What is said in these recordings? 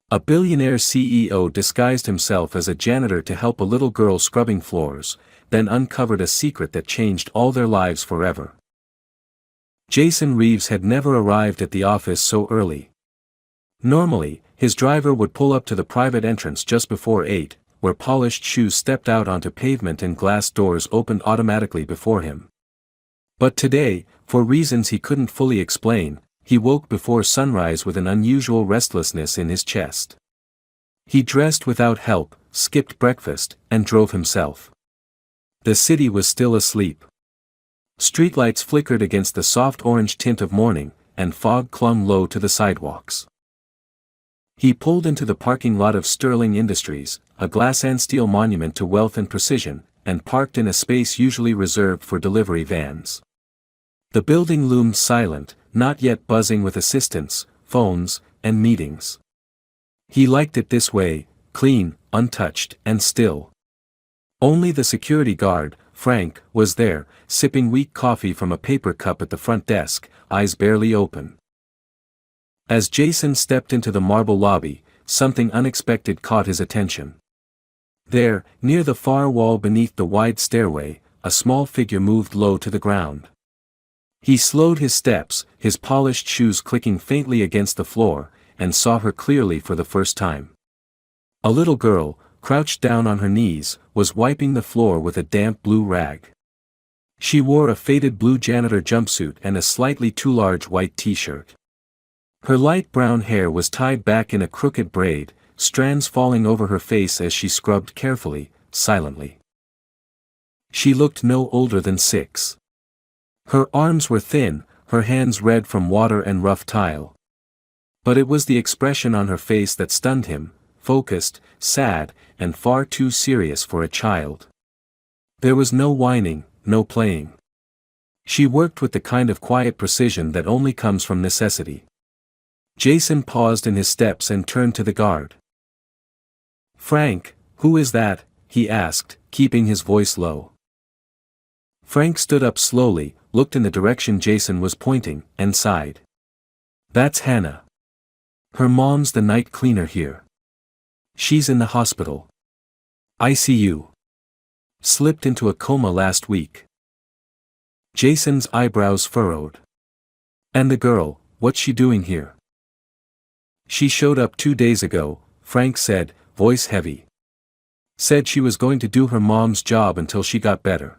A billionaire CEO disguised himself as a janitor to help a little girl scrubbing floors, then uncovered a secret that changed all their lives forever. Jason Reeves had never arrived at the office so early. Normally, his driver would pull up to the private entrance just before 8, where polished shoes stepped out onto pavement and glass doors opened automatically before him. But today, for reasons he couldn't fully explain, he woke before sunrise with an unusual restlessness in his chest. He dressed without help, skipped breakfast, and drove himself. The city was still asleep. Streetlights flickered against the soft orange tint of morning, and fog clung low to the sidewalks. He pulled into the parking lot of Sterling Industries, a glass and steel monument to wealth and precision, and parked in a space usually reserved for delivery vans. The building loomed silent, not yet buzzing with assistants, phones, and meetings. He liked it this way, clean, untouched, and still. Only the security guard, Frank, was there, sipping weak coffee from a paper cup at the front desk, eyes barely open. As Jason stepped into the marble lobby, something unexpected caught his attention. There, near the far wall beneath the wide stairway, a small figure moved low to the ground. He slowed his steps, his polished shoes clicking faintly against the floor, and saw her clearly for the first time. A little girl, crouched down on her knees, was wiping the floor with a damp blue rag. She wore a faded blue janitor jumpsuit and a slightly too large white t-shirt. Her light brown hair was tied back in a crooked braid, strands falling over her face as she scrubbed carefully, silently. She looked no older than 6. Her arms were thin, her hands red from water and rough tile. But it was the expression on her face that stunned him, focused, sad, and far too serious for a child. There was no whining, no playing. She worked with the kind of quiet precision that only comes from necessity. Jason paused in his steps and turned to the guard. "Frank, who is that?" he asked, keeping his voice low. Frank stood up slowly, looked in the direction Jason was pointing, and sighed. "That's Hannah. Her mom's the night cleaner here. She's in the hospital. ICU. Slipped into a coma last week." Jason's eyebrows furrowed. "And the girl, what's she doing here?" "She showed up 2 days ago," Frank said, voice heavy. "Said she was going to do her mom's job until she got better.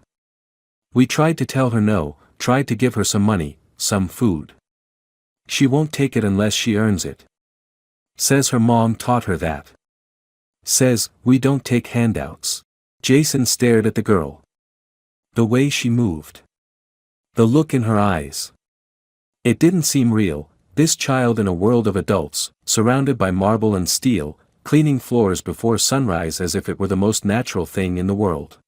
We tried to tell her no, tried to give her some money, some food. She won't take it unless she earns it. Says her mom taught her that. Says, we don't take handouts." Jason stared at the girl. The way she moved. The look in her eyes. It didn't seem real, this child in a world of adults, surrounded by marble and steel, cleaning floors before sunrise as if it were the most natural thing in the world.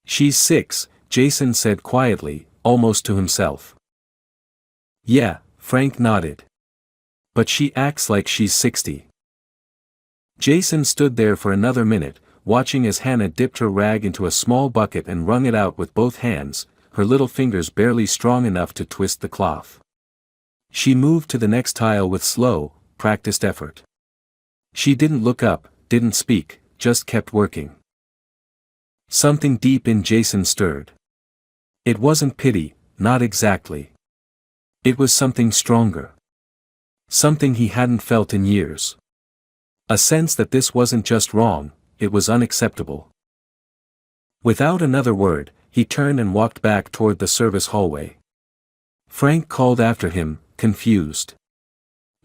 "She's 6, Jason said quietly, almost to himself. "Yeah," Frank nodded. "But she acts like she's 60. Jason stood there for another minute, watching as Hannah dipped her rag into a small bucket and wrung it out with both hands, her little fingers barely strong enough to twist the cloth. She moved to the next tile with slow, practiced effort. She didn't look up, didn't speak, just kept working. Something deep in Jason stirred. It wasn't pity, not exactly. It was something stronger. Something he hadn't felt in years. A sense that this wasn't just wrong, it was unacceptable. Without another word, he turned and walked back toward the service hallway. Frank called after him, confused.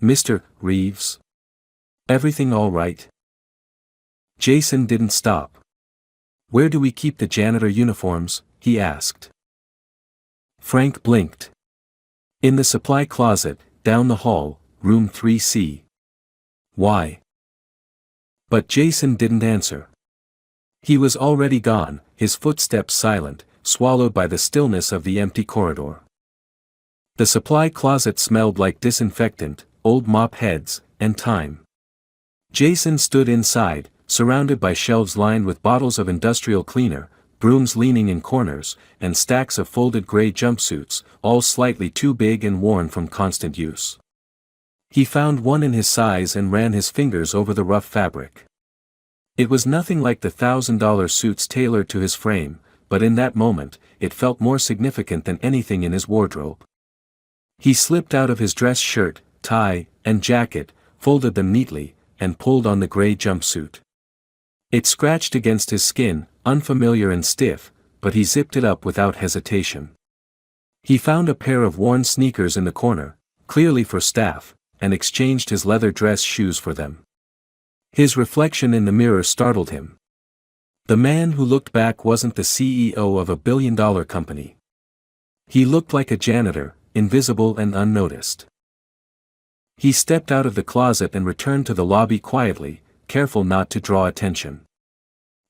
"Mr. Reeves? Everything all right?" Jason didn't stop. "Where do we keep the janitor uniforms?" he asked. Frank blinked. "In the supply closet, down the hall, room 3C. "Why?" But Jason didn't answer. He was already gone, his footsteps silent, swallowed by the stillness of the empty corridor. The supply closet smelled like disinfectant, old mop heads, and time. Jason stood inside, surrounded by shelves lined with bottles of industrial cleaner, brooms leaning in corners, and stacks of folded gray jumpsuits, all slightly too big and worn from constant use. He found one in his size and ran his fingers over the rough fabric. It was nothing like the $1,000 suits tailored to his frame, but in that moment, it felt more significant than anything in his wardrobe. He slipped out of his dress shirt, tie, and jacket, folded them neatly, and pulled on the gray jumpsuit. It scratched against his skin, unfamiliar and stiff, but he zipped it up without hesitation. He found a pair of worn sneakers in the corner, clearly for staff, and exchanged his leather dress shoes for them. His reflection in the mirror startled him. The man who looked back wasn't the CEO of a billion-dollar company. He looked like a janitor, invisible and unnoticed. He stepped out of the closet and returned to the lobby quietly, careful not to draw attention.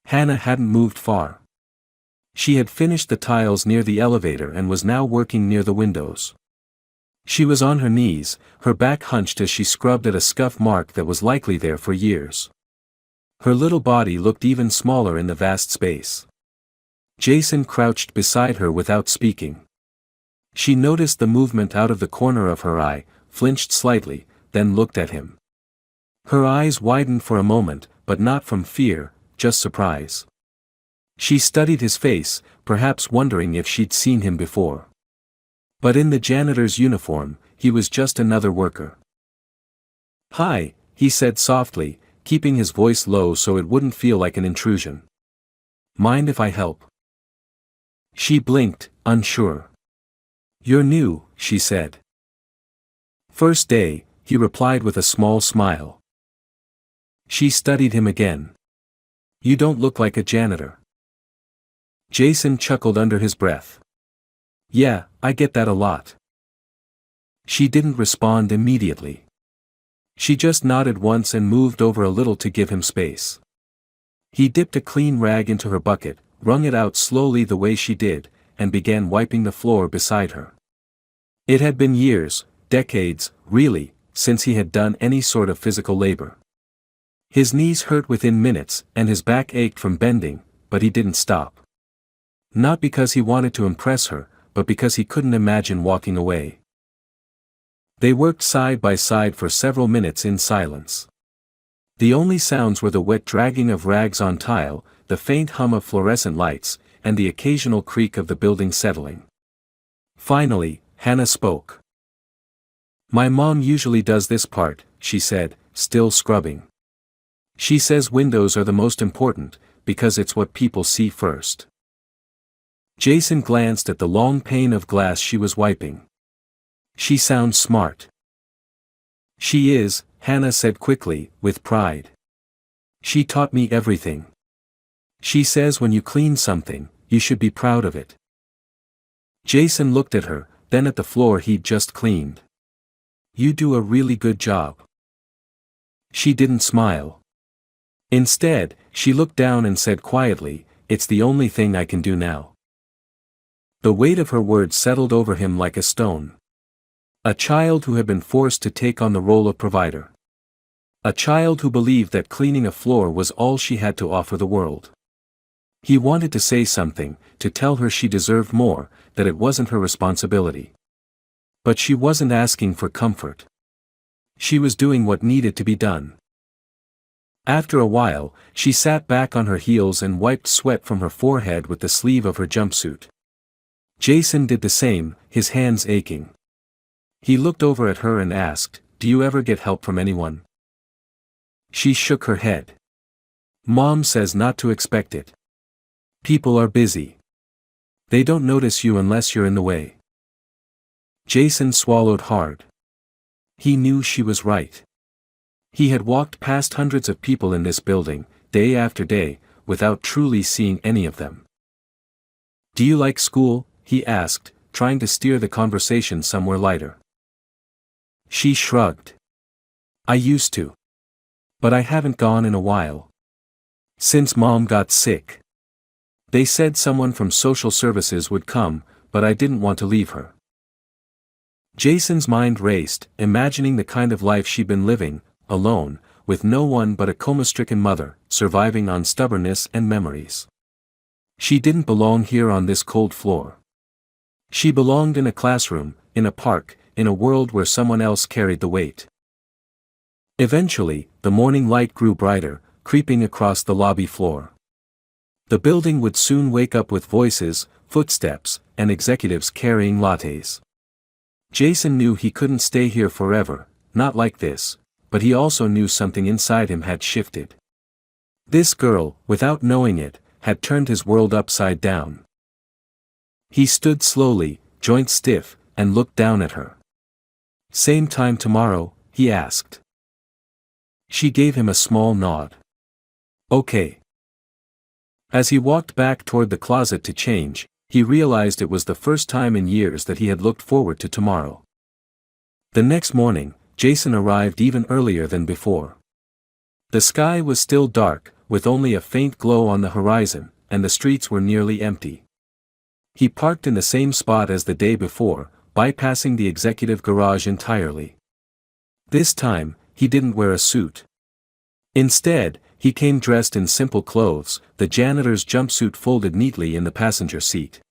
Hannah hadn't moved far. She had finished the tiles near the elevator and was now working near the windows. She was on her knees, her back hunched as she scrubbed at a scuff mark that was likely there for years. Her little body looked even smaller in the vast space. Jason crouched beside her without speaking. She noticed the movement out of the corner of her eye, flinched slightly, then looked at him. Her eyes widened for a moment, but not from fear, just surprise. She studied his face, perhaps wondering if she'd seen him before. But in the janitor's uniform, he was just another worker. "Hi," he said softly, keeping his voice low so it wouldn't feel like an intrusion. "Mind if I help?" She blinked, unsure. "You're new," she said. "First day," he replied with a small smile. She studied him again. "You don't look like a janitor." Jason chuckled under his breath. "Yeah, I get that a lot." She didn't respond immediately. She just nodded once and moved over a little to give him space. He dipped a clean rag into her bucket, wrung it out slowly the way she did, and began wiping the floor beside her. It had been years, decades, really, since he had done any sort of physical labor. His knees hurt within minutes and his back ached from bending, but he didn't stop. Not because he wanted to impress her, but because he couldn't imagine walking away. They worked side by side for several minutes in silence. The only sounds were the wet dragging of rags on tile, the faint hum of fluorescent lights, and the occasional creak of the building settling. Finally, Hannah spoke. "My mom usually does this part," she said, still scrubbing. "She says windows are the most important, because it's what people see first." Jason glanced at the long pane of glass she was wiping. "She sounds smart." "She is," Hannah said quickly, with pride. "She taught me everything. She says when you clean something, you should be proud of it." Jason looked at her, then at the floor he'd just cleaned. "You do a really good job." She didn't smile. Instead, she looked down and said quietly, "It's the only thing I can do now." The weight of her words settled over him like a stone. A child who had been forced to take on the role of provider. A child who believed that cleaning a floor was all she had to offer the world. He wanted to say something, to tell her she deserved more, that it wasn't her responsibility. But she wasn't asking for comfort. She was doing what needed to be done. After a while, she sat back on her heels and wiped sweat from her forehead with the sleeve of her jumpsuit. Jason did the same, his hands aching. He looked over at her and asked, "Do you ever get help from anyone?" She shook her head. "Mom says not to expect it. People are busy. They don't notice you unless you're in the way." Jason swallowed hard. He knew she was right. He had walked past hundreds of people in this building, day after day, without truly seeing any of them. "Do you like school?" he asked, trying to steer the conversation somewhere lighter. She shrugged. "I used to. But I haven't gone in a while. Since Mom got sick. They said someone from social services would come, but I didn't want to leave her." Jason's mind raced, imagining the kind of life she'd been living, alone, with no one but a coma-stricken mother, surviving on stubbornness and memories. She didn't belong here on this cold floor. She belonged in a classroom, in a park, in a world where someone else carried the weight. Eventually, the morning light grew brighter, creeping across the lobby floor. The building would soon wake up with voices, footsteps, and executives carrying lattes. Jason knew he couldn't stay here forever, not like this, but he also knew something inside him had shifted. This girl, without knowing it, had turned his world upside down. He stood slowly, joints stiff, and looked down at her. "Same time tomorrow?" he asked. She gave him a small nod. "Okay." As he walked back toward the closet to change, he realized it was the first time in years that he had looked forward to tomorrow. The next morning, Jason arrived even earlier than before. The sky was still dark, with only a faint glow on the horizon, and the streets were nearly empty. He parked in the same spot as the day before, bypassing the executive garage entirely. This time, he didn't wear a suit. Instead, he came dressed in simple clothes, the janitor's jumpsuit folded neatly in the passenger seat.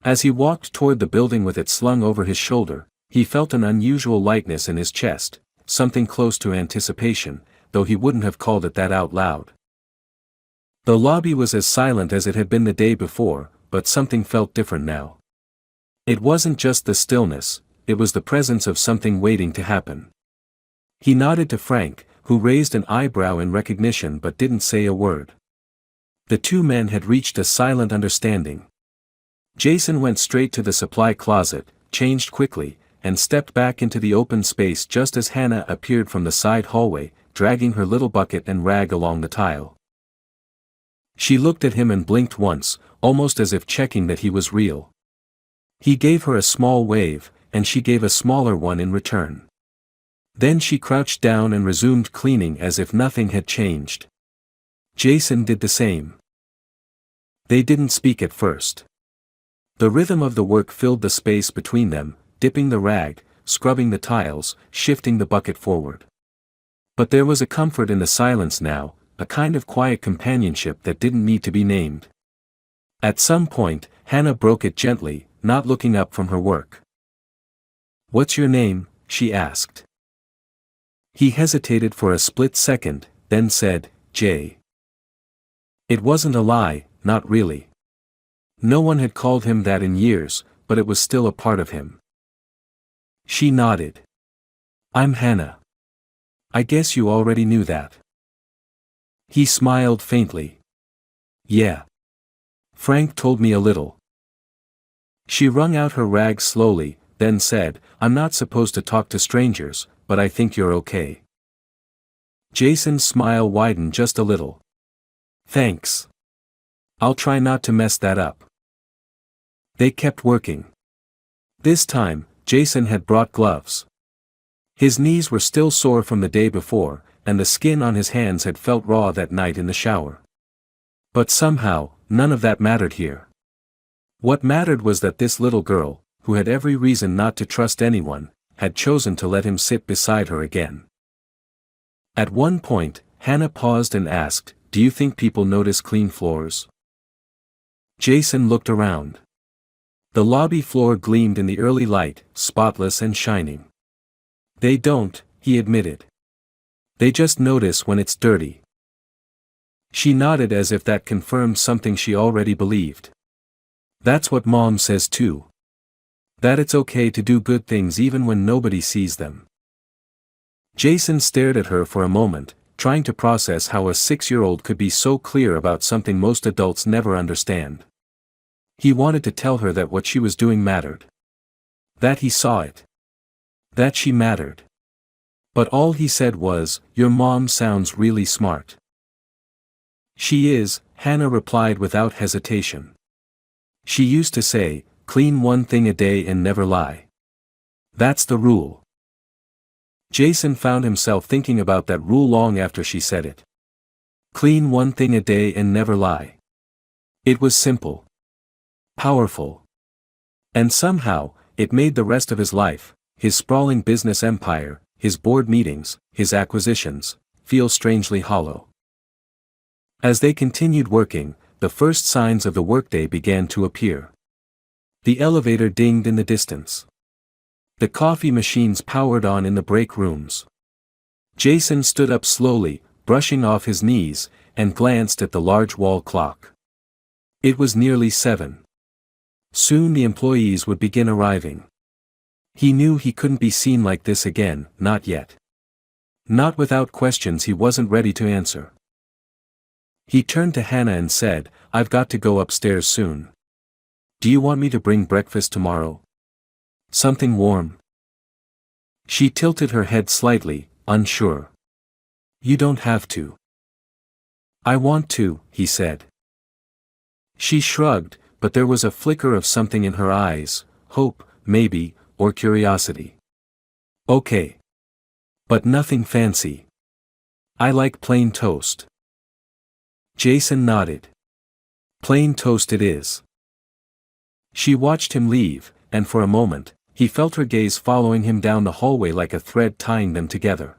As he walked toward the building with it slung over his shoulder, he felt an unusual lightness in his chest, something close to anticipation, though he wouldn't have called it that out loud. The lobby was as silent as it had been the day before, but something felt different now. It wasn't just the stillness, it was the presence of something waiting to happen. He nodded to Frank, who raised an eyebrow in recognition but didn't say a word. The two men had reached a silent understanding. Jason went straight to the supply closet, changed quickly, and stepped back into the open space just as Hannah appeared from the side hallway, dragging her little bucket and rag along the tile. She looked at him and blinked once, almost as if checking that he was real. He gave her a small wave, and she gave a smaller one in return. Then she crouched down and resumed cleaning as if nothing had changed. Jason did the same. They didn't speak at first. The rhythm of the work filled the space between them, dipping the rag, scrubbing the tiles, shifting the bucket forward. But there was a comfort in the silence now, a kind of quiet companionship that didn't need to be named. At some point, Hannah broke it gently, not looking up from her work. "What's your name?" she asked. He hesitated for a split second, then said, "Jay." It wasn't a lie, not really. No one had called him that in years, but it was still a part of him. She nodded. "I'm Hannah. I guess you already knew that." He smiled faintly. "Yeah. Frank told me a little." She wrung out her rags slowly, then said, "I'm not supposed to talk to strangers, but I think you're okay." Jason's smile widened just a little. "Thanks. I'll try not to mess that up." They kept working. This time, Jason had brought gloves. His knees were still sore from the day before, and the skin on his hands had felt raw that night in the shower. But somehow, none of that mattered here. What mattered was that this little girl, who had every reason not to trust anyone, had chosen to let him sit beside her again. At one point, Hannah paused and asked, "Do you think people notice clean floors?" Jason looked around. The lobby floor gleamed in the early light, spotless and shining. "They don't," he admitted. "They just notice when it's dirty." She nodded as if that confirmed something she already believed. "That's what Mom says too. That it's okay to do good things even when nobody sees them." Jason stared at her for a moment, trying to process how a 6-year-old could be so clear about something most adults never understand. He wanted to tell her that what she was doing mattered. That he saw it. That she mattered. But all he said was, "Your mom sounds really smart." "She is," Hannah replied without hesitation. "She used to say, 'Clean one thing a day and never lie.' That's the rule." Jason found himself thinking about that rule long after she said it. Clean one thing a day and never lie. It was simple. Powerful. And somehow, it made the rest of his life, his sprawling business empire, his board meetings, his acquisitions, feel strangely hollow. As they continued working, the first signs of the workday began to appear. The elevator dinged in the distance. The coffee machines powered on in the break rooms. Jason stood up slowly, brushing off his knees, and glanced at the large wall clock. It was nearly 7. Soon the employees would begin arriving. He knew he couldn't be seen like this again, not yet. Not without questions he wasn't ready to answer. He turned to Hannah and said, "I've got to go upstairs soon. Do you want me to bring breakfast tomorrow? Something warm?" She tilted her head slightly, unsure. "You don't have to." "I want to," he said. She shrugged, but there was a flicker of something in her eyes, hope, maybe, or curiosity. "Okay. But nothing fancy. I like plain toast." Jason nodded. "Plain toast it is." She watched him leave, and for a moment, he felt her gaze following him down the hallway like a thread tying them together.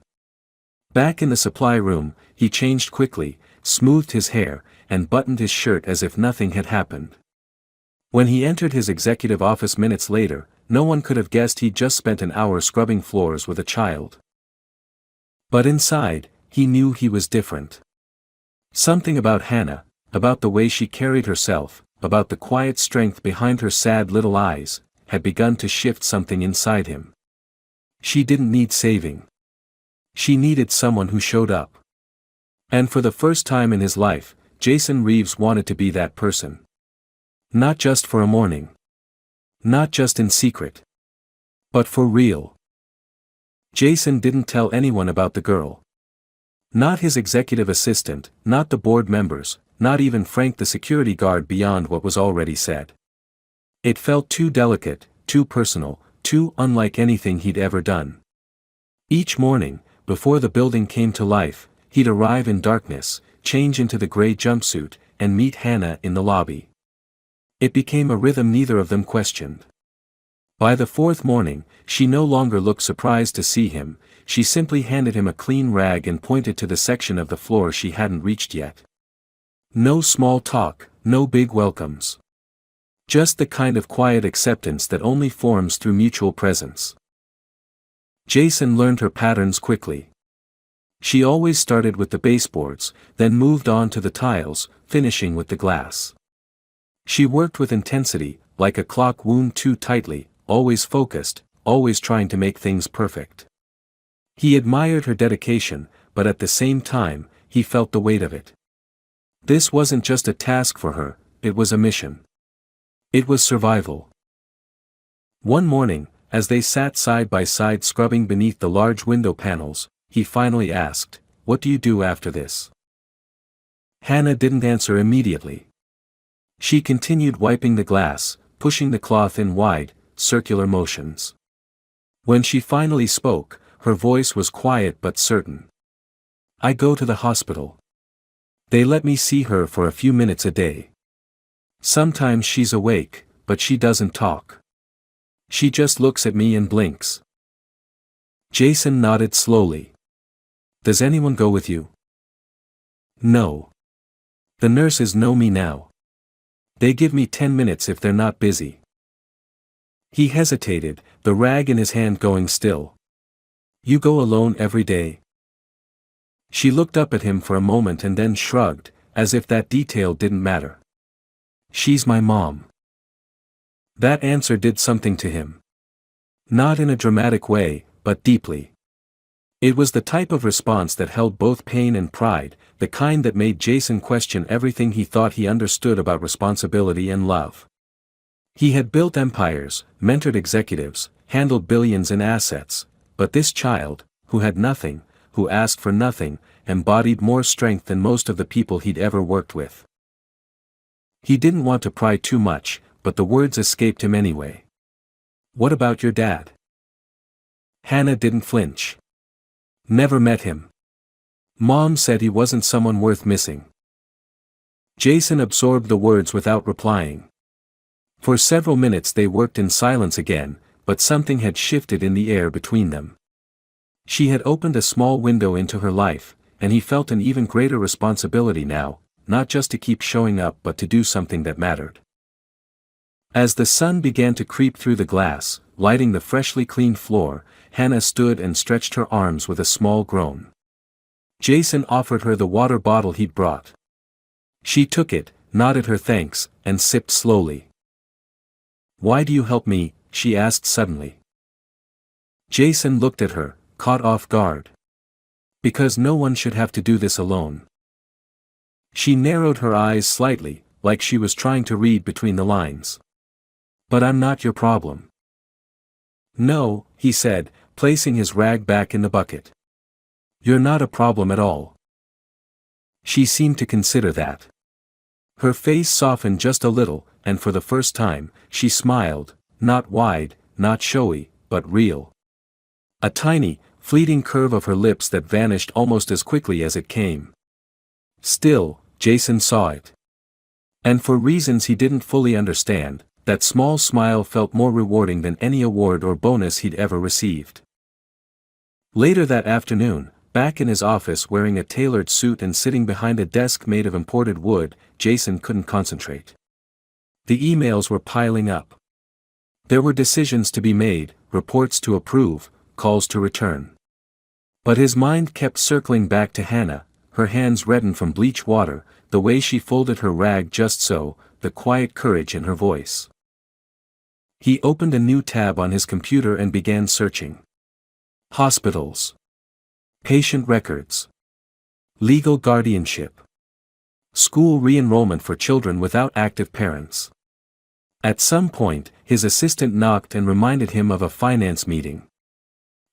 Back in the supply room, he changed quickly, smoothed his hair, and buttoned his shirt as if nothing had happened. When he entered his executive office minutes later, no one could have guessed he'd just spent an hour scrubbing floors with a child. But inside, he knew he was different. Something about Hannah, about the way she carried herself, about the quiet strength behind her sad little eyes, had begun to shift something inside him. She didn't need saving. She needed someone who showed up. And for the first time in his life, Jason Reeves wanted to be that person. Not just for a morning. Not just in secret. But for real. Jason didn't tell anyone about the girl. Not his executive assistant, not the board members, not even Frank the security guard beyond what was already said. It felt too delicate, too personal, too unlike anything he'd ever done. Each morning, before the building came to life, he'd arrive in darkness, change into the gray jumpsuit, and meet Hannah in the lobby. It became a rhythm neither of them questioned. By the 4th morning, she no longer looked surprised to see him, she simply handed him a clean rag and pointed to the section of the floor she hadn't reached yet. No small talk, no big welcomes. Just the kind of quiet acceptance that only forms through mutual presence. Jason learned her patterns quickly. She always started with the baseboards, then moved on to the tiles, finishing with the glass. She worked with intensity, like a clock wound too tightly, always focused, always trying to make things perfect. He admired her dedication, but at the same time, he felt the weight of it. This wasn't just a task for her, it was a mission. It was survival. One morning, as they sat side by side scrubbing beneath the large window panels, he finally asked, "What do you do after this?" Hannah didn't answer immediately. She continued wiping the glass, pushing the cloth in wide, circular motions. When she finally spoke, her voice was quiet but certain. "I go to the hospital. They let me see her for a few minutes a day. Sometimes she's awake, but she doesn't talk. She just looks at me and blinks." Jason nodded slowly. "Does anyone go with you?" "No. The nurses know me now. They give me 10 minutes if they're not busy." He hesitated, the rag in his hand going still. "You go alone every day?" She looked up at him for a moment and then shrugged, as if that detail didn't matter. "She's my mom." That answer did something to him. Not in a dramatic way, but deeply. It was the type of response that held both pain and pride, the kind that made Jason question everything he thought he understood about responsibility and love. He had built empires, mentored executives, handled billions in assets, but this child, who had nothing, who asked for nothing, embodied more strength than most of the people he'd ever worked with. He didn't want to pry too much, but the words escaped him anyway. "What about your dad?" Hannah didn't flinch. "Never met him. Mom said he wasn't someone worth missing." Jason absorbed the words without replying. For several minutes they worked in silence again, but something had shifted in the air between them. She had opened a small window into her life, and he felt an even greater responsibility now, not just to keep showing up but to do something that mattered. As the sun began to creep through the glass, lighting the freshly cleaned floor, Hannah stood and stretched her arms with a small groan. Jason offered her the water bottle he'd brought. She took it, nodded her thanks, and sipped slowly. "Why do you help me?" she asked suddenly. Jason looked at her, caught off guard. "Because no one should have to do this alone." She narrowed her eyes slightly, like she was trying to read between the lines. "But I'm not your problem." "No," he said, placing his rag back in the bucket. "You're not a problem at all." She seemed to consider that. Her face softened just a little, and for the first time, she smiled, not wide, not showy, but real. A tiny, fleeting curve of her lips that vanished almost as quickly as it came. Still, Jason saw it. And for reasons he didn't fully understand, that small smile felt more rewarding than any award or bonus he'd ever received. Later that afternoon, back in his office wearing a tailored suit and sitting behind a desk made of imported wood, Jason couldn't concentrate. The emails were piling up. There were decisions to be made, reports to approve, calls to return. But his mind kept circling back to Hannah, her hands reddened from bleach water, the way she folded her rag just so, the quiet courage in her voice. He opened a new tab on his computer and began searching. Hospitals. Patient records. Legal guardianship. School re-enrollment for children without active parents. At some point, his assistant knocked and reminded him of a finance meeting.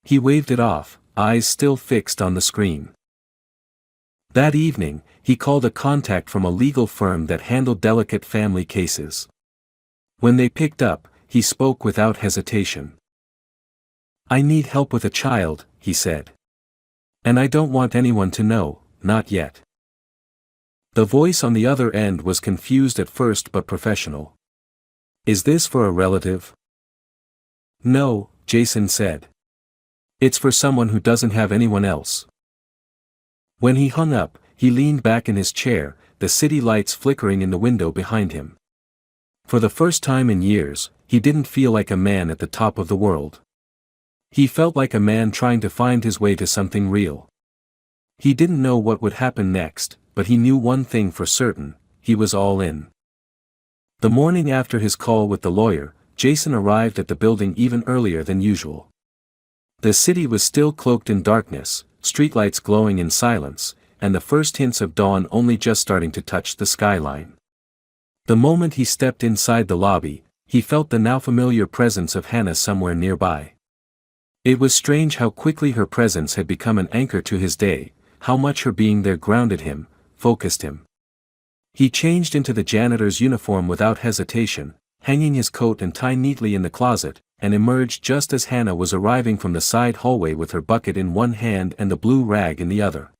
He waved it off, eyes still fixed on the screen. That evening, he called a contact from a legal firm that handled delicate family cases. When they picked up, he spoke without hesitation. "I need help with a child," he said. "And I don't want anyone to know, not yet." The voice on the other end was confused at first but professional. "Is this for a relative?" "No," Jason said. "It's for someone who doesn't have anyone else." When he hung up, he leaned back in his chair, the city lights flickering in the window behind him. For the first time in years, he didn't feel like a man at the top of the world. He felt like a man trying to find his way to something real. He didn't know what would happen next, but he knew one thing for certain: he was all in. The morning after his call with the lawyer, Jason arrived at the building even earlier than usual. The city was still cloaked in darkness, streetlights glowing in silence, and the first hints of dawn only just starting to touch the skyline. The moment he stepped inside the lobby, he felt the now familiar presence of Hannah somewhere nearby. It was strange how quickly her presence had become an anchor to his day, how much her being there grounded him, focused him. He changed into the janitor's uniform without hesitation, hanging his coat and tie neatly in the closet, and emerged just as Hannah was arriving from the side hallway with her bucket in one hand and the blue rag in the other.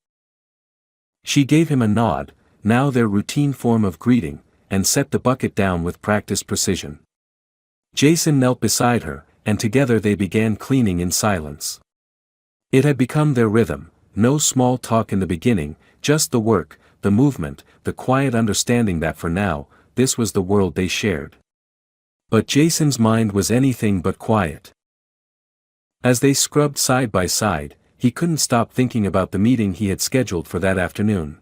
She gave him a nod, now their routine form of greeting, and set the bucket down with practiced precision. Jason knelt beside her, and together they began cleaning in silence. It had become their rhythm, no small talk in the beginning, just the work, the movement, the quiet understanding that for now, this was the world they shared. But Jason's mind was anything but quiet. As they scrubbed side by side, he couldn't stop thinking about the meeting he had scheduled for that afternoon.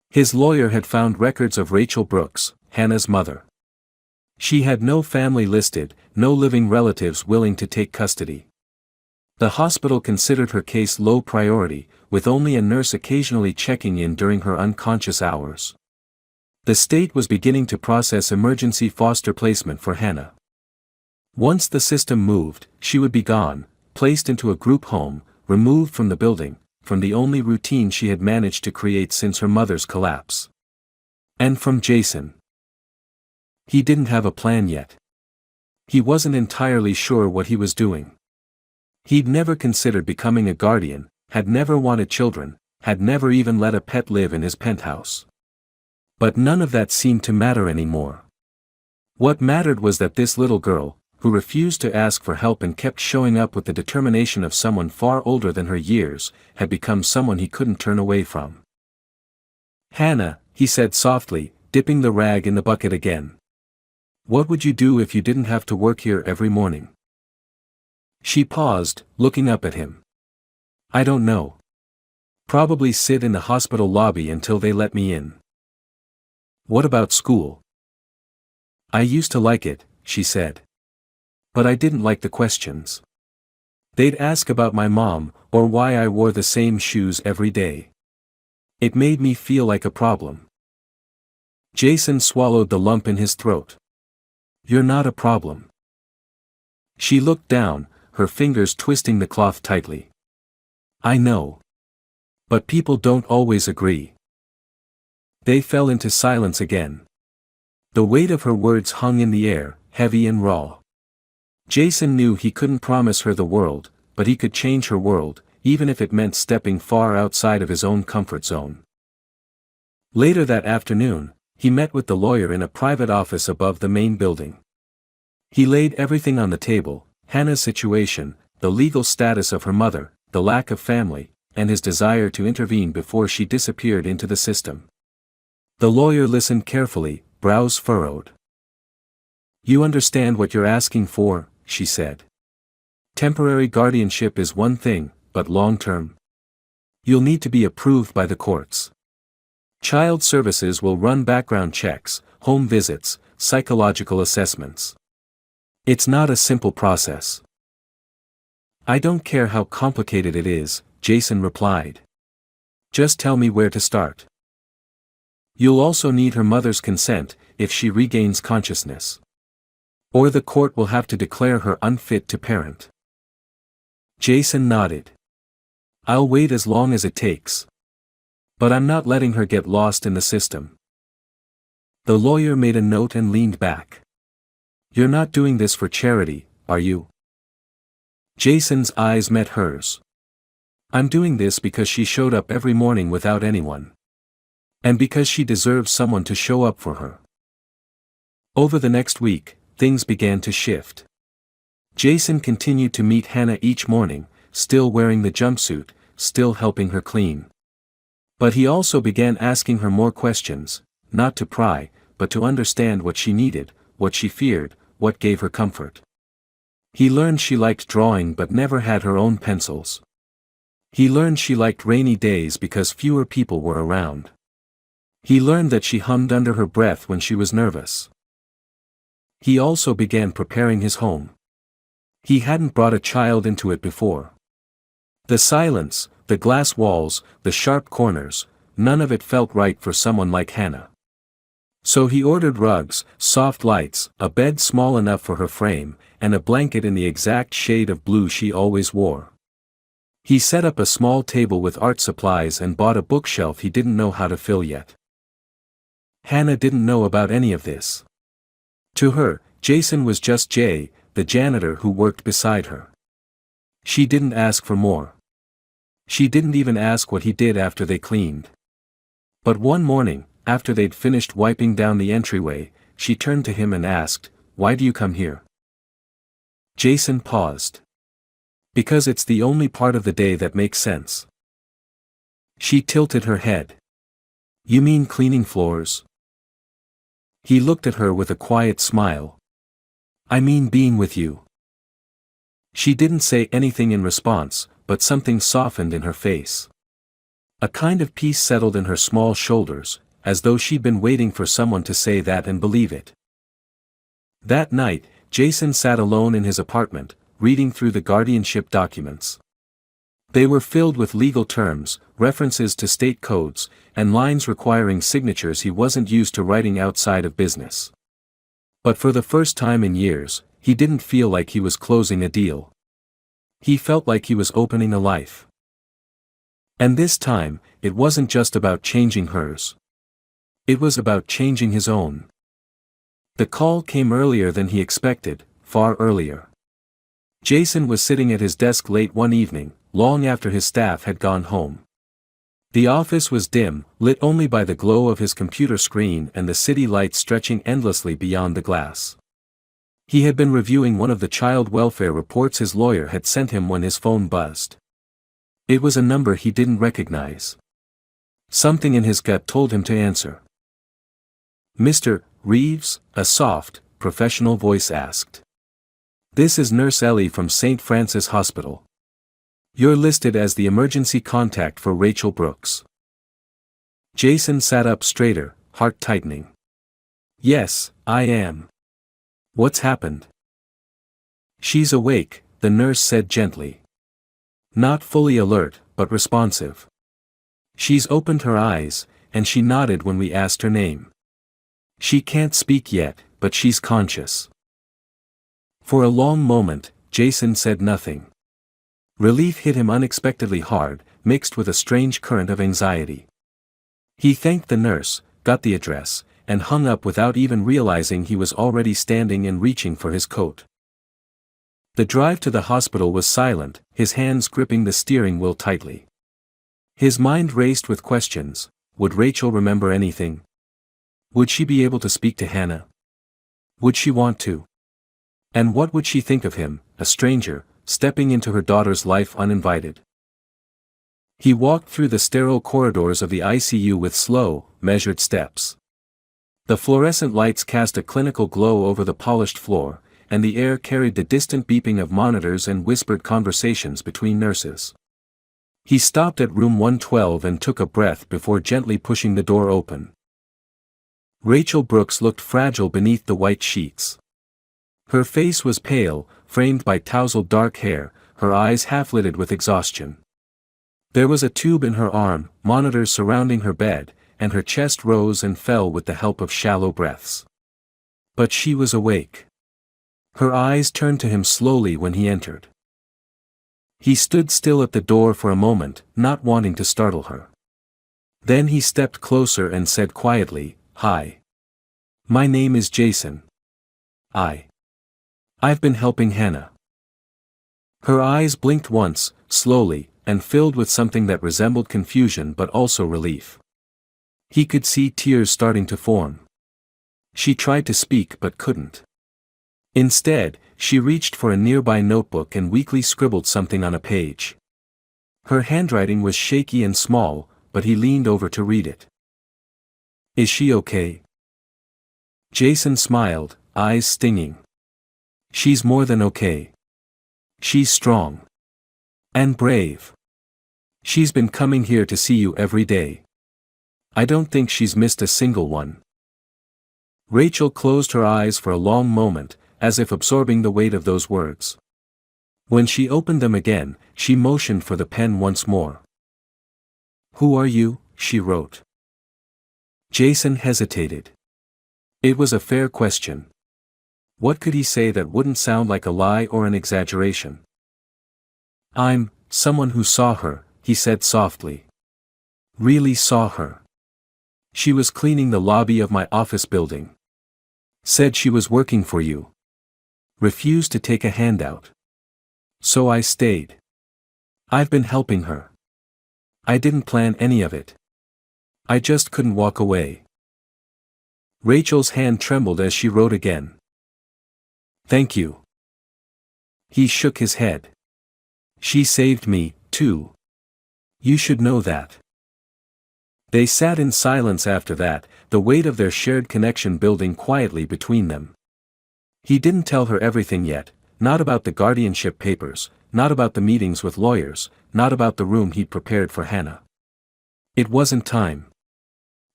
His lawyer had found records of Rachel Brooks, Hannah's mother. She had no family listed, no living relatives willing to take custody. The hospital considered her case low priority, with only a nurse occasionally checking in during her unconscious hours. The state was beginning to process emergency foster placement for Hannah. Once the system moved, she would be gone, placed into a group home, removed from the building, from the only routine she had managed to create since her mother's collapse. And from Jason. He didn't have a plan yet. He wasn't entirely sure what he was doing. He'd never considered becoming a guardian, had never wanted children, had never even let a pet live in his penthouse. But none of that seemed to matter anymore. What mattered was that this little girl, who refused to ask for help and kept showing up with the determination of someone far older than her years, had become someone he couldn't turn away from. "Hannah," he said softly, dipping the rag in the bucket again. "What would you do if you didn't have to work here every morning?" She paused, looking up at him. I don't know. Probably sit in the hospital lobby until they let me in. What about school? I used to like it, she said. But I didn't like the questions. They'd ask about my mom, or why I wore the same shoes every day. It made me feel like a problem. Jason swallowed the lump in his throat. You're not a problem. She looked down, her fingers twisting the cloth tightly. I know. But people don't always agree. They fell into silence again. The weight of her words hung in the air, heavy and raw. Jason knew he couldn't promise her the world, but he could change her world, even if it meant stepping far outside of his own comfort zone. Later that afternoon, he met with the lawyer in a private office above the main building. He laid everything on the table: Hannah's situation, the legal status of her mother, the lack of family, and his desire to intervene before she disappeared into the system. The lawyer listened carefully, brows furrowed. You understand what you're asking for, she said. Temporary guardianship is one thing, but long-term? You'll need to be approved by the courts. Child Services will run background checks, home visits, psychological assessments. It's not a simple process. I don't care how complicated it is, Jason replied. Just tell me where to start. You'll also need her mother's consent, if she regains consciousness. Or the court will have to declare her unfit to parent. Jason nodded. I'll wait as long as it takes. But I'm not letting her get lost in the system. The lawyer made a note and leaned back. You're not doing this for charity, are you? Jason's eyes met hers. I'm doing this because she showed up every morning without anyone. And because she deserves someone to show up for her. Over the next week, things began to shift. Jason continued to meet Hannah each morning, still wearing the jumpsuit, still helping her clean. But he also began asking her more questions, not to pry, but to understand what she needed, what she feared, what gave her comfort. He learned she liked drawing but never had her own pencils. He learned she liked rainy days because fewer people were around. He learned that she hummed under her breath when she was nervous. He also began preparing his home. He hadn't brought a child into it before. The silence, the glass walls, the sharp corners, none of it felt right for someone like Hannah. So he ordered rugs, soft lights, a bed small enough for her frame, and a blanket in the exact shade of blue she always wore. He set up a small table with art supplies and bought a bookshelf he didn't know how to fill yet. Hannah didn't know about any of this. To her, Jason was just Jay, the janitor who worked beside her. She didn't ask for more. She didn't even ask what he did after they cleaned. But one morning, after they'd finished wiping down the entryway, she turned to him and asked, "Why do you come here?" Jason paused. Because it's the only part of the day that makes sense. She tilted her head. You mean cleaning floors? He looked at her with a quiet smile. I mean being with you. She didn't say anything in response, but something softened in her face. A kind of peace settled in her small shoulders, as though she'd been waiting for someone to say that and believe it. That night, Jason sat alone in his apartment, reading through the guardianship documents. They were filled with legal terms, references to state codes, and lines requiring signatures he wasn't used to writing outside of business. But for the first time in years, he didn't feel like he was closing a deal. He felt like he was opening a life. And this time, it wasn't just about changing hers. It was about changing his own. The call came earlier than he expected, far earlier. Jason was sitting at his desk late one evening, long after his staff had gone home. The office was dim, lit only by the glow of his computer screen and the city lights stretching endlessly beyond the glass. He had been reviewing one of the child welfare reports his lawyer had sent him when his phone buzzed. It was a number he didn't recognize. Something in his gut told him to answer. "Mr. Reeves?" a soft, professional voice asked. This is Nurse Ellie from St. Francis Hospital. You're listed as the emergency contact for Rachel Brooks. Jason sat up straighter, heart tightening. Yes, I am. What's happened? She's awake, the nurse said gently. Not fully alert, but responsive. She's opened her eyes, and she nodded when we asked her name. She can't speak yet, but she's conscious. For a long moment, Jason said nothing. Relief hit him unexpectedly hard, mixed with a strange current of anxiety. He thanked the nurse, got the address, and hung up without even realizing he was already standing and reaching for his coat. The drive to the hospital was silent, his hands gripping the steering wheel tightly. His mind raced with questions. Would Rachel remember anything? Would she be able to speak to Hannah? Would she want to? And what would she think of him, a stranger, stepping into her daughter's life uninvited? He walked through the sterile corridors of the ICU with slow, measured steps. The fluorescent lights cast a clinical glow over the polished floor, and the air carried the distant beeping of monitors and whispered conversations between nurses. He stopped at room 112 and took a breath before gently pushing the door open. Rachel Brooks looked fragile beneath the white sheets. Her face was pale, framed by tousled dark hair, her eyes half-lidded with exhaustion. There was a tube in her arm, monitors surrounding her bed, and her chest rose and fell with the help of shallow breaths. But she was awake. Her eyes turned to him slowly when he entered. He stood still at the door for a moment, not wanting to startle her. Then he stepped closer and said quietly, "Hi. My name is Jason. I've been helping Hannah." Her eyes blinked once, slowly, and filled with something that resembled confusion but also relief. He could see tears starting to form. She tried to speak but couldn't. Instead, she reached for a nearby notebook and weakly scribbled something on a page. Her handwriting was shaky and small, but he leaned over to read it. "Is she okay?" Jason smiled, eyes stinging. "She's more than okay. She's strong. And brave. She's been coming here to see you every day. I don't think she's missed a single one." Rachel closed her eyes for a long moment, as if absorbing the weight of those words. When she opened them again, she motioned for the pen once more. "Who are you?" she wrote. Jason hesitated. It was a fair question. What could he say that wouldn't sound like a lie or an exaggeration? "I'm someone who saw her," he said softly. "Really saw her. She was cleaning the lobby of my office building. Said she was working for you. Refused to take a handout. So I stayed. I've been helping her. I didn't plan any of it. I just couldn't walk away." Rachel's hand trembled as she wrote again. "Thank you." He shook his head. "She saved me, too. You should know that." They sat in silence after that, the weight of their shared connection building quietly between them. He didn't tell her everything yet, not about the guardianship papers, not about the meetings with lawyers, not about the room he'd prepared for Hannah. It wasn't time.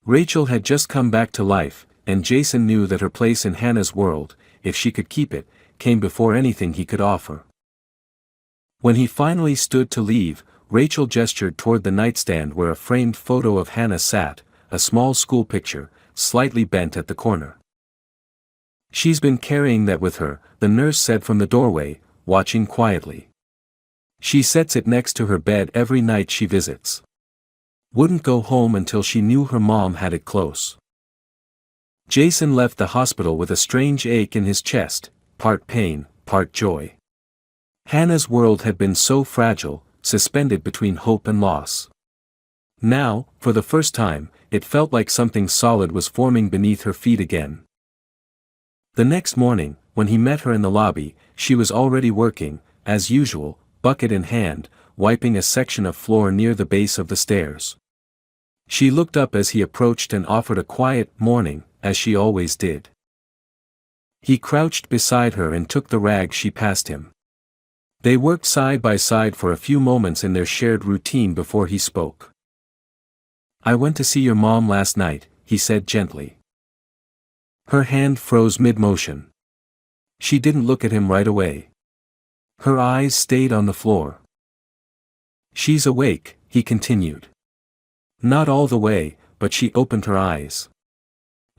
Rachel had just come back to life, and Jason knew that her place in Hannah's world, if she could keep it, came before anything he could offer. When he finally stood to leave, Rachel gestured toward the nightstand where a framed photo of Hannah sat, a small school picture, slightly bent at the corner. "She's been carrying that with her," the nurse said from the doorway, watching quietly. "She sets it next to her bed every night she visits. Wouldn't go home until she knew her mom had it close." Jason left the hospital with a strange ache in his chest, part pain, part joy. Hannah's world had been so fragile, suspended between hope and loss. Now, for the first time, it felt like something solid was forming beneath her feet again. The next morning, when he met her in the lobby, she was already working, as usual, bucket in hand, wiping a section of floor near the base of the stairs. She looked up as he approached and offered a quiet "morning," as she always did. He crouched beside her and took the rag she passed him. They worked side by side for a few moments in their shared routine before he spoke. "I went to see your mom last night," he said gently. Her hand froze mid-motion. She didn't look at him right away. Her eyes stayed on the floor. "She's awake," he continued. "Not all the way, but she opened her eyes.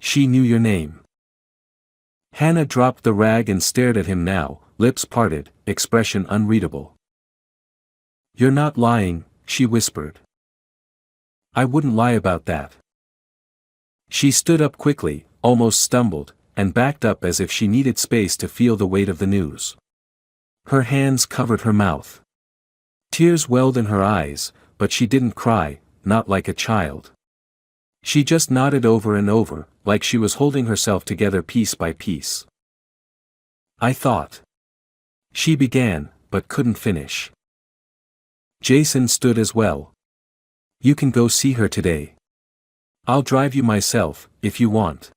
She knew your name." Hannah dropped the rag and stared at him now, lips parted, expression unreadable. "You're not lying," she whispered. "I wouldn't lie about that." She stood up quickly, almost stumbled, and backed up as if she needed space to feel the weight of the news. Her hands covered her mouth. Tears welled in her eyes, but she didn't cry, not like a child. She just nodded over and over, like she was holding herself together piece by piece. "I thought." She began, but couldn't finish. Jason stood as well. "You can go see her today. I'll drive you myself, if you want."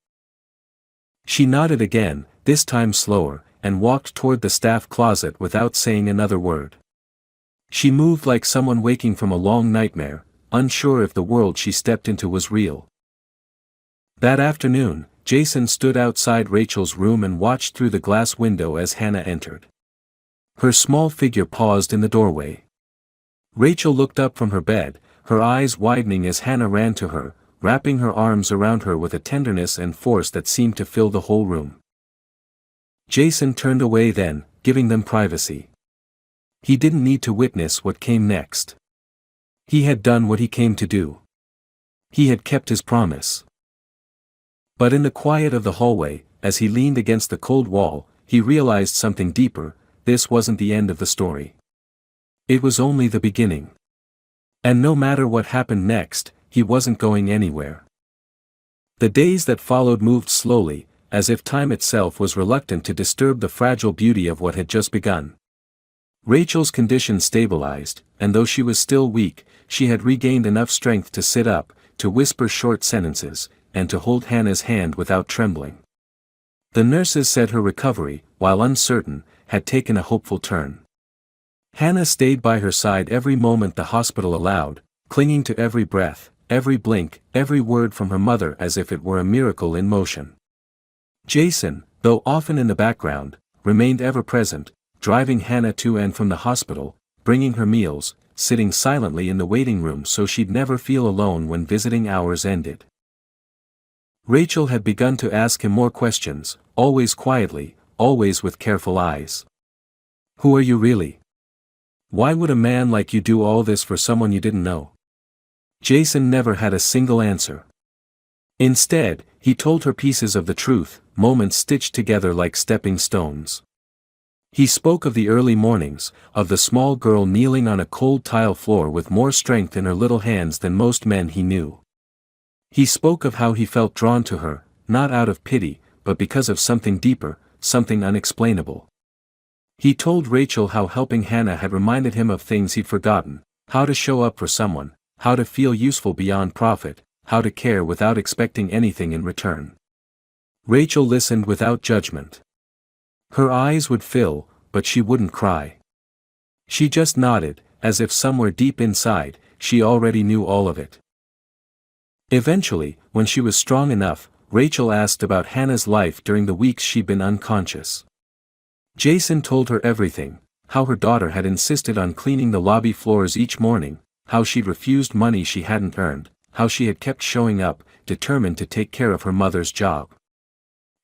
She nodded again, this time slower, and walked toward the staff closet without saying another word. She moved like someone waking from a long nightmare, unsure if the world she stepped into was real. That afternoon, Jason stood outside Rachel's room and watched through the glass window as Hannah entered. Her small figure paused in the doorway. Rachel looked up from her bed, her eyes widening as Hannah ran to her, wrapping her arms around her with a tenderness and force that seemed to fill the whole room. Jason turned away then, giving them privacy. He didn't need to witness what came next. He had done what he came to do. He had kept his promise. But in the quiet of the hallway, as he leaned against the cold wall, he realized something deeper: this wasn't the end of the story. It was only the beginning. And no matter what happened next, he wasn't going anywhere. The days that followed moved slowly, as if time itself was reluctant to disturb the fragile beauty of what had just begun. Rachel's condition stabilized, and though she was still weak, she had regained enough strength to sit up, to whisper short sentences, and to hold Hannah's hand without trembling. The nurses said her recovery, while uncertain, had taken a hopeful turn. Hannah stayed by her side every moment the hospital allowed, clinging to every breath, every blink, every word from her mother as if it were a miracle in motion. Jason, though often in the background, remained ever present, driving Hannah to and from the hospital, bringing her meals, sitting silently in the waiting room so she'd never feel alone when visiting hours ended. Rachel had begun to ask him more questions, always quietly, always with careful eyes. "Who are you really? Why would a man like you do all this for someone you didn't know?" Jason never had a single answer. Instead, he told her pieces of the truth, moments stitched together like stepping stones. He spoke of the early mornings, of the small girl kneeling on a cold tile floor with more strength in her little hands than most men he knew. He spoke of how he felt drawn to her, not out of pity, but because of something deeper, something unexplainable. He told Rachel how helping Hannah had reminded him of things he'd forgotten: how to show up for someone, how to feel useful beyond profit, how to care without expecting anything in return. Rachel listened without judgment. Her eyes would fill, but she wouldn't cry. She just nodded, as if somewhere deep inside, she already knew all of it. Eventually, when she was strong enough, Rachel asked about Hannah's life during the weeks she'd been unconscious. Jason told her everything: how her daughter had insisted on cleaning the lobby floors each morning, how she'd refused money she hadn't earned, how she had kept showing up, determined to take care of her mother's job.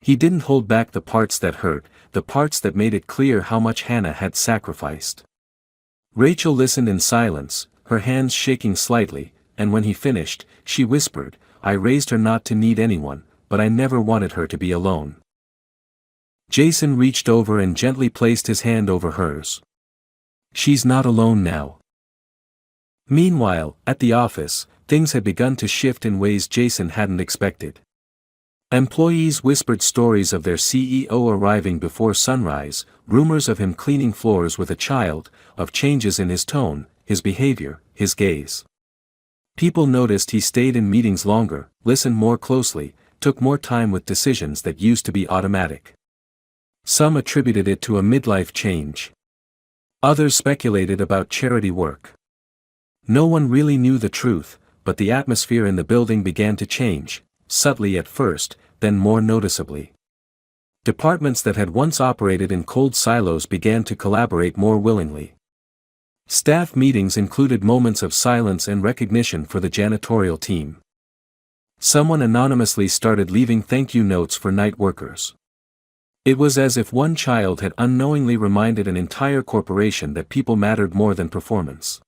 He didn't hold back the parts that hurt, the parts that made it clear how much Hannah had sacrificed. Rachel listened in silence, her hands shaking slightly, and when he finished, she whispered, "I raised her not to need anyone, but I never wanted her to be alone." Jason reached over and gently placed his hand over hers. "She's not alone now." Meanwhile, at the office, things had begun to shift in ways Jason hadn't expected. Employees whispered stories of their CEO arriving before sunrise, rumors of him cleaning floors with a child, of changes in his tone, his behavior, his gaze. People noticed he stayed in meetings longer, listened more closely, took more time with decisions that used to be automatic. Some attributed it to a midlife change. Others speculated about charity work. No one really knew the truth, but the atmosphere in the building began to change, subtly at first, then more noticeably. Departments that had once operated in cold silos began to collaborate more willingly. Staff meetings included moments of silence and recognition for the janitorial team. Someone anonymously started leaving thank you notes for night workers. It was as if one child had unknowingly reminded an entire corporation that people mattered more than performance.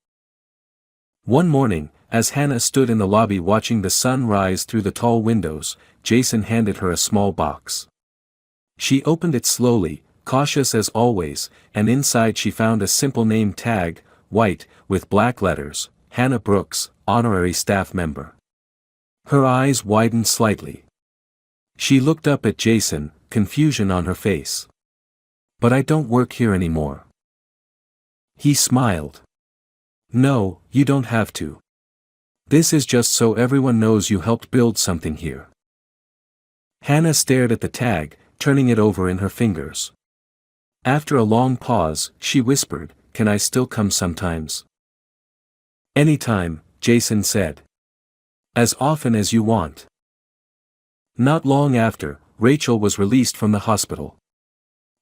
One morning, as Hannah stood in the lobby watching the sun rise through the tall windows, Jason handed her a small box. She opened it slowly, cautious as always, and inside she found a simple name tag, white, with black letters, Hannah Brooks, honorary staff member. Her eyes widened slightly. She looked up at Jason, confusion on her face. "But I don't work here anymore." He smiled. "No, you don't have to. This is just so everyone knows you helped build something here." Hannah stared at the tag, turning it over in her fingers. After a long pause, she whispered, "Can I still come sometimes?" "Anytime," Jason said. "As often as you want." Not long after, Rachel was released from the hospital.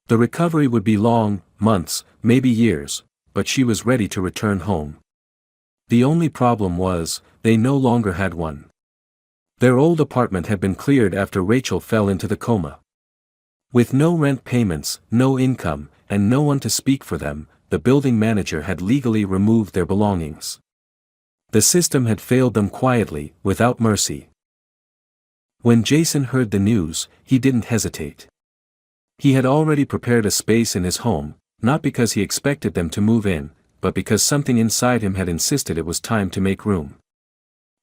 The recovery would be long, months, maybe years, but she was ready to return home. The only problem was, they no longer had one. Their old apartment had been cleared after Rachel fell into the coma. With no rent payments, no income, and no one to speak for them, the building manager had legally removed their belongings. The system had failed them quietly, without mercy. When Jason heard the news, he didn't hesitate. He had already prepared a space in his home, not because he expected them to move in, but because something inside him had insisted it was time to make room.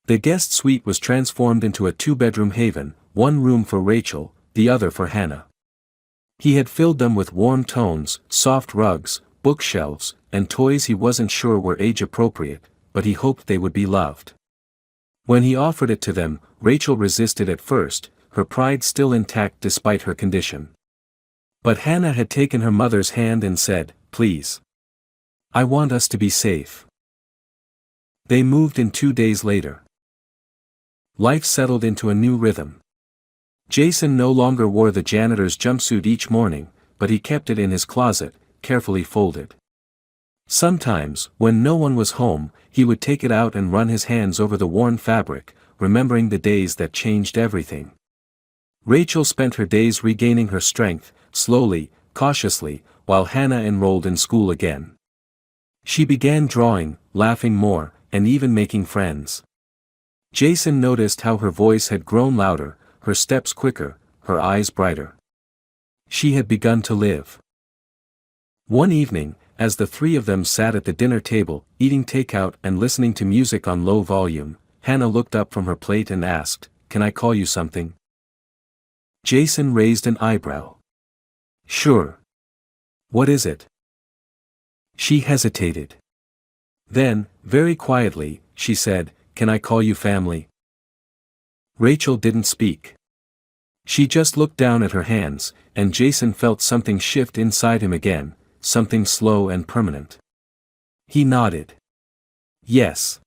The guest suite was transformed into a two-bedroom haven, one room for Rachel, the other for Hannah. He had filled them with warm tones, soft rugs, bookshelves, and toys he wasn't sure were age-appropriate, but he hoped they would be loved. When he offered it to them, Rachel resisted at first, her pride still intact despite her condition. But Hannah had taken her mother's hand and said, "Please. I want us to be safe." They moved in 2 days later. Life settled into a new rhythm. Jason no longer wore the janitor's jumpsuit each morning, but he kept it in his closet, carefully folded. Sometimes, when no one was home, he would take it out and run his hands over the worn fabric, remembering the days that changed everything. Rachel spent her days regaining her strength, slowly, cautiously, while Hannah enrolled in school again. She began drawing, laughing more, and even making friends. Jason noticed how her voice had grown louder, her steps quicker, her eyes brighter. She had begun to live. One evening, as the three of them sat at the dinner table, eating takeout and listening to music on low volume, Hannah looked up from her plate and asked, "Can I call you something?" Jason raised an eyebrow. "Sure. What is it?" She hesitated. Then, very quietly, she said, "Can I call you family?" Rachel didn't speak. She just looked down at her hands, and Jason felt something shift inside him again, something slow and permanent. He nodded. "Yes.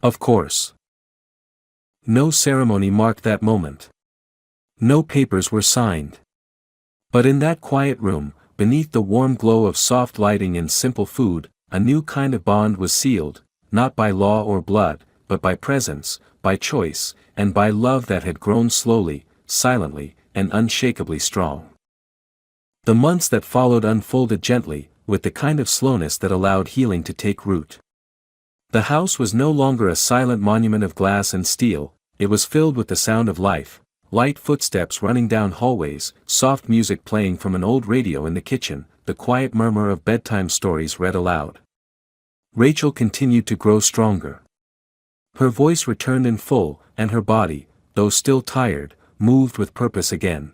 Of course." No ceremony marked that moment. No papers were signed. But in that quiet room, beneath the warm glow of soft lighting and simple food, a new kind of bond was sealed, not by law or blood, but by presence, by choice, and by love that had grown slowly, silently, and unshakably strong. The months that followed unfolded gently, with the kind of slowness that allowed healing to take root. The house was no longer a silent monument of glass and steel, it was filled with the sound of life, light footsteps running down hallways, soft music playing from an old radio in the kitchen, the quiet murmur of bedtime stories read aloud. Rachel continued to grow stronger. Her voice returned in full, and her body, though still tired, moved with purpose again.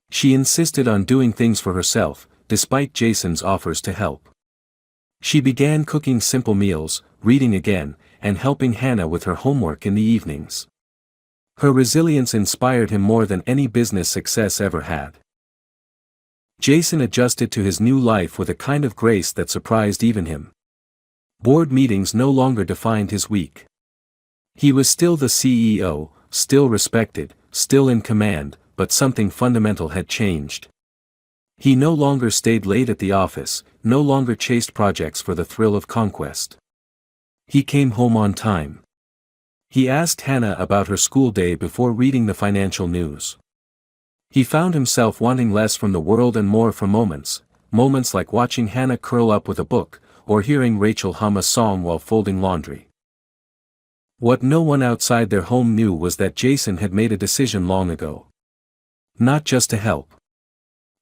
She insisted on doing things for herself, despite Jason's offers to help. She began cooking simple meals, reading again, and helping Hannah with her homework in the evenings. Her resilience inspired him more than any business success ever had. Jason adjusted to his new life with a kind of grace that surprised even him. Board meetings no longer defined his week. He was still the CEO, still respected, still in command, but something fundamental had changed. He no longer stayed late at the office, no longer chased projects for the thrill of conquest. He came home on time. He asked Hannah about her school day before reading the financial news. He found himself wanting less from the world and more for moments like watching Hannah curl up with a book, or hearing Rachel hum a song while folding laundry. What no one outside their home knew was that Jason had made a decision long ago. Not just to help.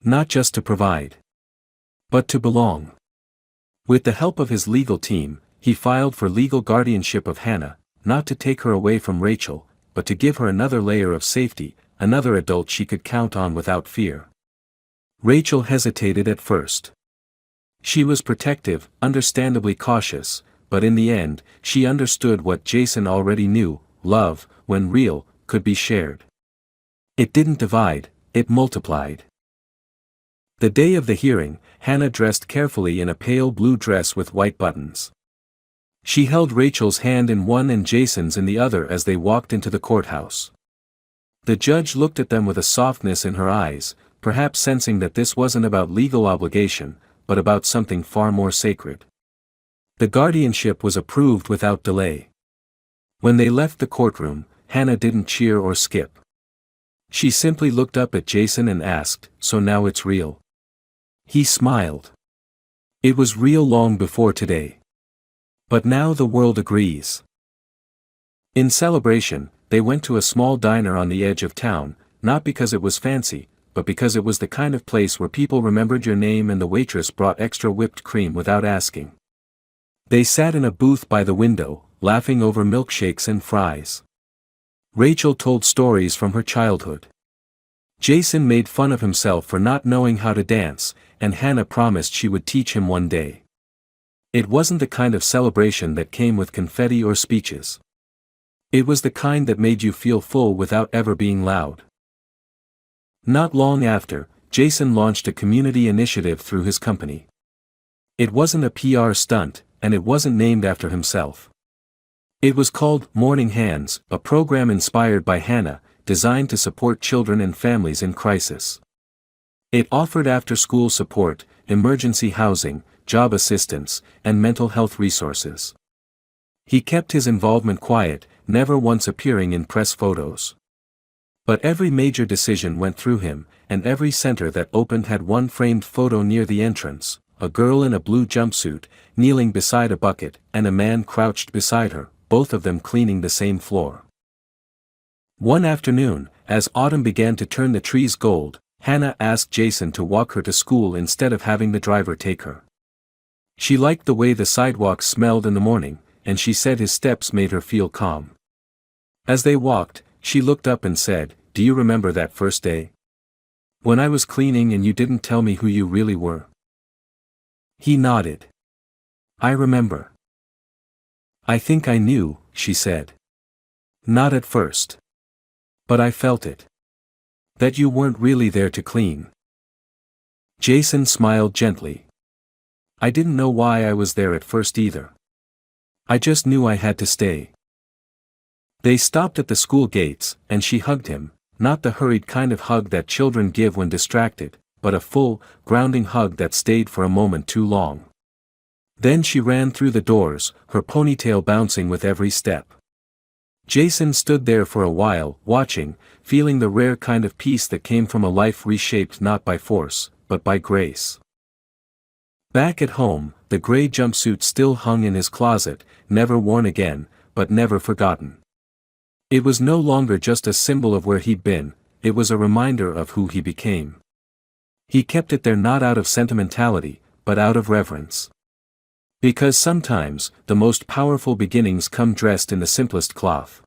Not just to provide. But to belong. With the help of his legal team, he filed for legal guardianship of Hannah, not to take her away from Rachel, but to give her another layer of safety, another adult she could count on without fear. Rachel hesitated at first. She was protective, understandably cautious, but in the end, she understood what Jason already knew: love, when real, could be shared. It didn't divide, it multiplied. The day of the hearing, Hannah dressed carefully in a pale blue dress with white buttons. She held Rachel's hand in one and Jason's in the other as they walked into the courthouse. The judge looked at them with a softness in her eyes, perhaps sensing that this wasn't about legal obligation, but about something far more sacred. The guardianship was approved without delay. When they left the courtroom, Hannah didn't cheer or skip. She simply looked up at Jason and asked, "So now it's real?" He smiled. "It was real long before today. But now the world agrees." In celebration, they went to a small diner on the edge of town, not because it was fancy, but because it was the kind of place where people remembered your name and the waitress brought extra whipped cream without asking. They sat in a booth by the window, laughing over milkshakes and fries. Rachel told stories from her childhood. Jason made fun of himself for not knowing how to dance, and Hannah promised she would teach him one day. It wasn't the kind of celebration that came with confetti or speeches. It was the kind that made you feel full without ever being loud. Not long after, Jason launched a community initiative through his company. It wasn't a PR stunt, and it wasn't named after himself. It was called Morning Hands, a program inspired by Hannah, designed to support children and families in crisis. It offered after-school support, emergency housing, job assistance, and mental health resources. He kept his involvement quiet, never once appearing in press photos. But every major decision went through him, and every center that opened had one framed photo near the entrance: a girl in a blue jumpsuit, kneeling beside a bucket, and a man crouched beside her, both of them cleaning the same floor. One afternoon, as autumn began to turn the trees gold, Hannah asked Jason to walk her to school instead of having the driver take her. She liked the way the sidewalks smelled in the morning, and she said his steps made her feel calm. As they walked, she looked up and said, "Do you remember that first day? When I was cleaning and you didn't tell me who you really were?" He nodded. "I remember." "I think I knew," she said. "Not at first. But I felt it. That you weren't really there to clean." Jason smiled gently. "I didn't know why I was there at first either. I just knew I had to stay." They stopped at the school gates, and she hugged him, not the hurried kind of hug that children give when distracted, but a full, grounding hug that stayed for a moment too long. Then she ran through the doors, her ponytail bouncing with every step. Jason stood there for a while, watching, feeling the rare kind of peace that came from a life reshaped not by force, but by grace. Back at home, the gray jumpsuit still hung in his closet, never worn again, but never forgotten. It was no longer just a symbol of where he'd been, it was a reminder of who he became. He kept it there not out of sentimentality, but out of reverence. Because sometimes, the most powerful beginnings come dressed in the simplest cloth.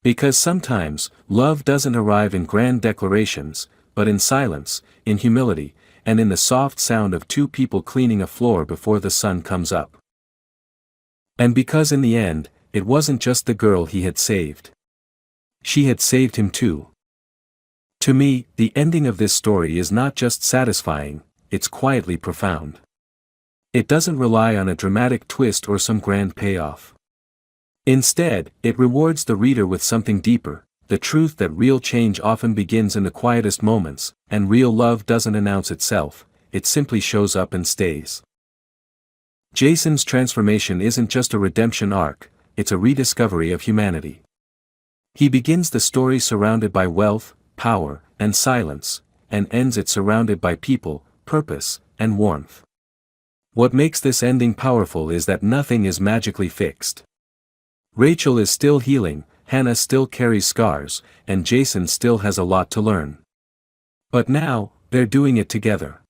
Because sometimes, love doesn't arrive in grand declarations, but in silence, in humility, and in the soft sound of two people cleaning a floor before the sun comes up. And because in the end, it wasn't just the girl he had saved. She had saved him too. To me, the ending of this story is not just satisfying, it's quietly profound. It doesn't rely on a dramatic twist or some grand payoff. Instead, it rewards the reader with something deeper, the truth that real change often begins in the quietest moments, and real love doesn't announce itself, it simply shows up and stays. Jason's transformation isn't just a redemption arc, it's a rediscovery of humanity. He begins the story surrounded by wealth, power, and silence, and ends it surrounded by people, purpose, and warmth. What makes this ending powerful is that nothing is magically fixed. Rachel is still healing, Hannah still carries scars, and Jason still has a lot to learn. But now, they're doing it together.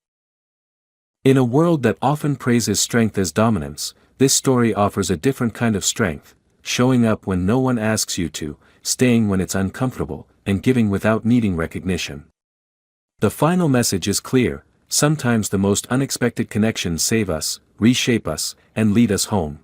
In a world that often praises strength as dominance, this story offers a different kind of strength, showing up when no one asks you to, staying when it's uncomfortable, and giving without needing recognition. The final message is clear: sometimes the most unexpected connections save us, reshape us, and lead us home.